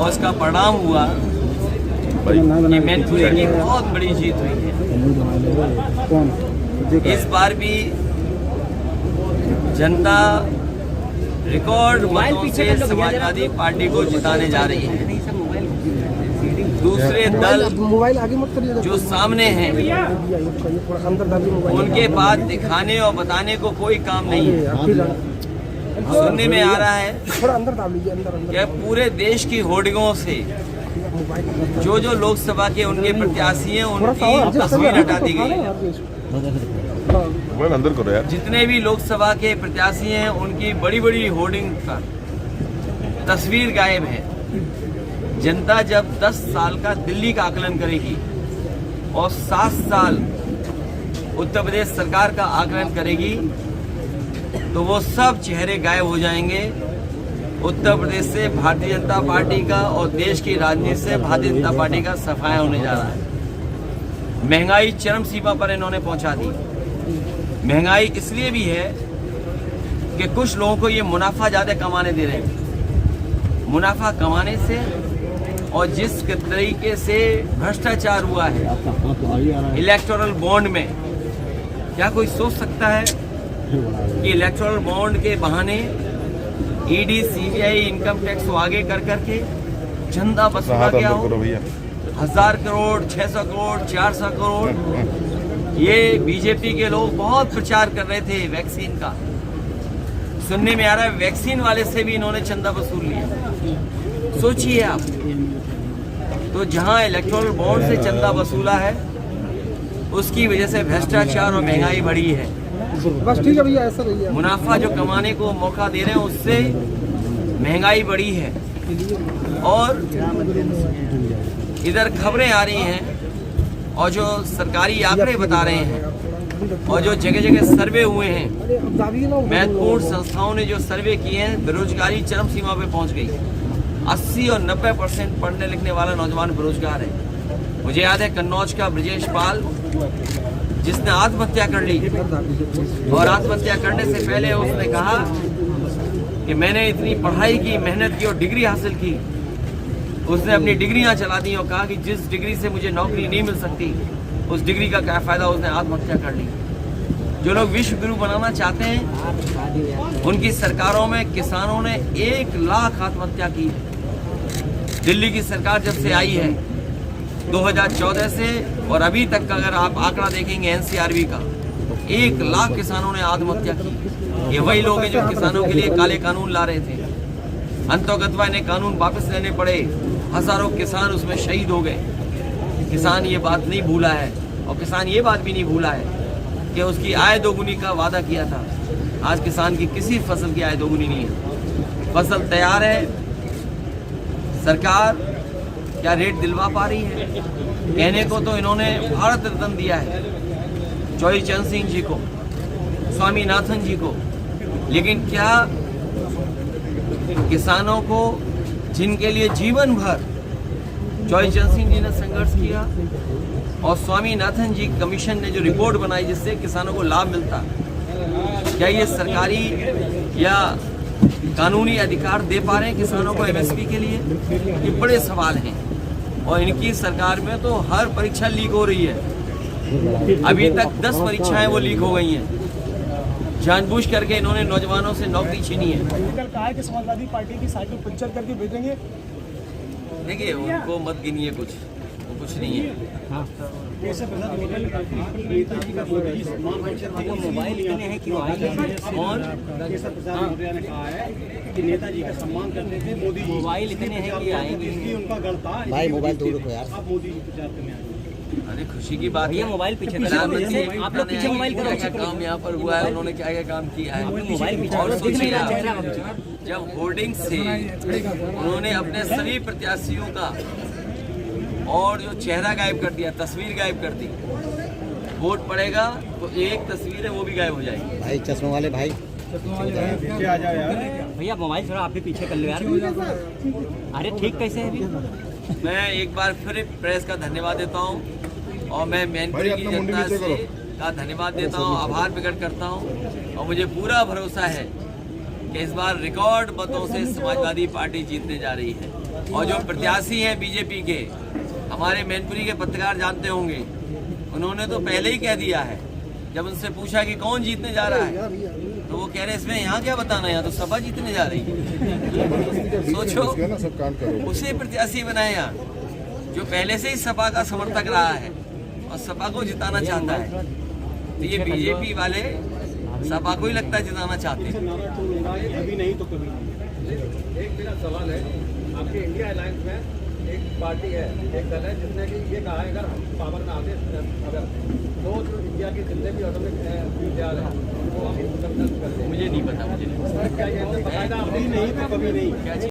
और उसका परिणाम हुआ कि मैनपुरी की बहुत बड़ी जीत हुई है। इस बार भी जनता रिकॉर्ड मतों से समाजवादी पार्टी को जिताने जा रही है। दूसरे दल जो सामने हैं उनके पास दिखाने और बताने को कोई काम नहीं है। सुनने में आ रहा है कि पूरे देश की होर्डिंगों से जो लोकसभा के उनके प्रत्याशी हैं उनकी तस्वीर हटा दी गई है। अंदर करो यार। जितने भी लोकसभा के प्रत्याशी हैं उनकी बड़ी बड़ी होर्डिंग पर तस्वीर गायब है। जनता जब 10 साल का दिल्ली का आकलन करेगी और 7 साल उत्तर प्रदेश सरकार का आकलन करेगी तो वो सब चेहरे गायब हो जाएंगे। उत्तर प्रदेश से भारतीय जनता पार्टी का और देश की राजनीति से भारतीय जनता पार्टी का सफाया होने जा रहा है। महंगाई चरम सीमा पर इन्होंने पहुंचा दी। महंगाई इसलिए भी है कि कुछ लोगों को ये मुनाफा ज़्यादा कमाने दे रहे हैं। मुनाफा कमाने से और जिस तरीके से भ्रष्टाचार हुआ है इलेक्टोरल बॉन्ड में, क्या कोई सोच सकता है कि इलेक्टोरल बॉन्ड के बहाने ईडी, सीबीआई, इनकम टैक्स को आगे कर करके चंदा वसूला गया हो? 1000 करोड़, 600 करोड़, 400 करोड़। ये बीजेपी के लोग बहुत प्रचार कर रहे थे वैक्सीन का। सुनने में आ रहा है वैक्सीन वाले से भी इन्होंने चंदा वसूल लिया। सोचिए आप, तो जहां इलेक्टोरल बॉन्ड से चंदा वसूला है उसकी वजह से भ्रष्टाचार और महंगाई बढ़ी है। बस ठीक है भैया, ऐसा भैया मुनाफा जो कमाने को मौका दे रहे हैं उससे महंगाई बढ़ी है। और इधर खबरें आ रही हैं और जो सरकारी आंकड़े बता रहे हैं और जो जगह जगह सर्वे हुए हैं, महत्वपूर्ण संस्थाओं ने जो सर्वे किए हैं, बेरोजगारी चरम सीमा पे पहुंच गई। 80 और 90% पढ़ने लिखने वाला नौजवान बेरोजगार है। मुझे याद है कन्नौज का ब्रजेश पाल जिसने आत्महत्या कर ली और आत्महत्या करने से पहले उसने कहा कि मैंने इतनी पढ़ाई की, मेहनत की और डिग्री हासिल की। उसने अपनी डिग्रियां चला दी और कहा कि जिस डिग्री से मुझे नौकरी नहीं मिल सकती उस डिग्री का क्या फायदा। उसने आत्महत्या कर ली। जो लोग विश्व गुरु बनाना चाहते हैं उनकी सरकारों में किसानों ने 1 लाख आत्महत्या की। दिल्ली की सरकार जब से आई है 2014 से और अभी तक का अगर आप आंकड़ा देखेंगे एनसीआरबी का, 1 लाख किसानों ने आत्महत्या की। ये वही लोग हैं जो किसानों के लिए काले कानून ला रहे थे। अंतोगत्वा इन्हें कानून वापस लेने पड़े। हजारों किसान उसमें शहीद हो गए। किसान ये बात नहीं भूला है और किसान ये बात भी नहीं भूला है कि उसकी आय दोगुनी का वादा किया था। आज किसान की किसी फसल की आय दोगुनी नहीं है। फसल तैयार है, सरकार क्या रेट दिलवा पा रही है? कहने को तो इन्होंने भारत रत्न दिया है चौधरी चरण सिंह जी को, स्वामीनाथन जी को, लेकिन क्या किसानों को जिनके लिए जीवन भर चौधरी चरण सिंह जी ने संघर्ष किया और स्वामीनाथन जी कमीशन ने जो रिपोर्ट बनाई जिससे किसानों को लाभ मिलता, क्या ये सरकारी या कानूनी अधिकार दे पा रहे हैं किसानों को एमएसपी के लिए? ये बड़े सवाल हैं और इनकी सरकार में तो हर परीक्षा लीक हो रही है। अभी तक 10 परीक्षाएं वो लीक हो गई हैं। जानबूझ करके इन्होंने नौजवानों से नौकरी छीनी है। कल कहा है कि समाजवादी पार्टी की साइकिल पंचर करके भेजेंगे। देखिए उनको मत गिनिए, कुछ वो कुछ नहीं है। मोबाइल इतने हैं कि और नेताजी का सम्मान करते थे। मोदी मोबाइल इतने हैं कि आएंगे, उनका गढ़ था। भाई मोबाइल दूर रखो यार। आप मोदी जी प्रचार करने आए। अरे खुशी की बात है। मोबाइल पीछे प्रधानमंत्री आप लोग पीछे मोबाइल क्या क्या काम यहाँ पर हुआ है, उन्होंने क्या क्या काम किया है। मोबाइल पीछे और सोचिए जब होर्डिंग से उन्होंने अपने सभी प्रत्याशियों का और जो चेहरा गायब कर दिया, तस्वीर गायब कर दी, वोट पड़ेगा तो एक तस्वीर है वो भी गायब हो जाएगी। भाई चश्मे वाले भाई पीछे आ जाओ यार। भैया मोबाइल थोड़ा आप भी पीछे कर लो यार। अरे ठीक कैसे है? मैं एक बार फिर प्रेस का धन्यवाद देता हूँ और मैं मैनपुरी की जनता से का धन्यवाद देता हूँ, आभार प्रकट करता हूँ और मुझे पूरा भरोसा है कि इस बार रिकॉर्ड मतों से समाजवादी पार्टी जीतने जा रही है। और जो प्रत्याशी हैं बीजेपी के, हमारे मैनपुरी के पत्रकार जानते होंगे, उन्होंने तो पहले ही कह दिया है, जब उनसे पूछा कि कौन जीतने जा रहा है, तो वो कह रहे इसमें यहाँ क्या बताना, यहाँ तो सपा जीतने जा रही है। सोचो, उसे प्रत्याशी बनाया जो पहले से ही सपा का समर्थक रहा है और सपा को जिताना चाहता है। तो ये बीजेपी वाले सपा को ही लगता है जिताना चाहते हैं। अभी नहीं तो कभी नहीं। एक मेरा सवाल है, आपके इंडिया अलायंस में एक पार्टी है, एक दल है जिसने कि ये कहा है अगर हम पावर में आते अगर तो जो इंडिया के जितने भी ऑटोमिक विद्यालय है वो हम कर दें। मुझे नहीं पता, मुझे नहीं पता। क्या ये बाकायदा अभी नहीं तो कभी नहीं।